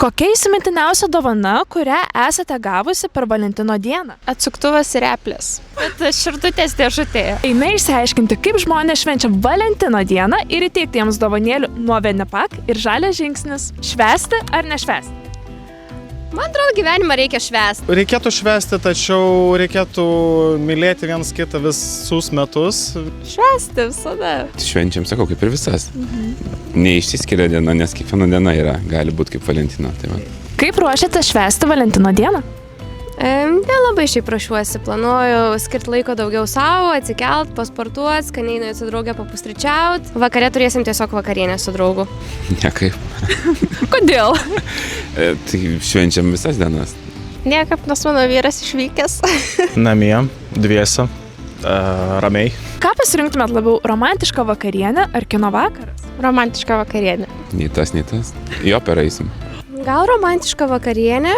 Kokia įsimintiniausia dovana, kurią esate gavusi per Valentino dieną? Atsuktuvas ir replės. Bet širdutės dėžutėje. Eina išsiaiškinti, kaip žmonės švenčia Valentino dieną ir įteikti jiems dovanėlių nuo Venipak ir Žalias žingsnis. Švęsti ar nešvęsti? Man atrodo, gyvenimą reikia švęsti. Reikėtų švęsti, tačiau reikėtų mylėti vienas kitą visus metus. Švęsti visada. Švenčiam, sakau, kaip ir visas. Neišsiskiria diena, nes kiekviena diena gali būti kaip Valentino. Tai man. Kaip ruošiate švęsti Valentino dieną? Nelabai šiaip ruošiuosi, planuoju skirti laiko daugiau savo, atsikelt, pasportuoti, skaniai nuėti su draugė papusryčiauti. Vakare turėsim tiesiog vakarienę su draugu. Nekaip. Kodėl? Tai švenčiam visas dienas. Niekaip, nes mano vyras išvykęs. Namie, dviese, ramiai. Ką pasirinktumėt labiau, romantišką vakarienę ar kino vakaras? Romantiška vakarienė. Nei tas. Į operą eisim. Gal romantiška vakarienė?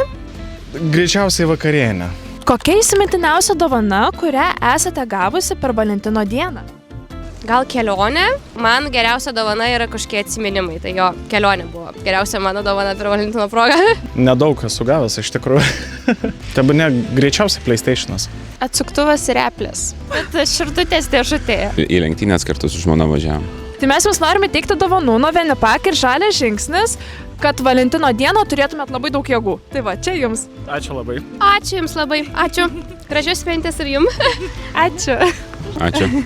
Greičiausiai vakarienė. Kokia įsimintiniausia dovana, kurią esate gavusi per Valentino dieną? Gal kelionė? Man geriausia dovana yra kažkokie atsiminimai. Tai jo, kelionė buvo geriausia mano dovana per Valentino progą. Nedaug esu gavęs, iš tikrųjų. Tebūnie greičiausiai PlayStation'as. Atsuktuvas ir replės. Bet širdutės dėžutėje. Į lenktynės kartu su žmona važiavam. Tai mes jums norime teikti dovanų nuo Venipak ir Žalias žingsnis, kad Valentino dieną turėtumėt labai daug jėgų. Tai va, čia jums. Ačiū labai. Ačiū jums labai. Ačiū. Gražios šventės ir jums. Ačiū. Ačiū.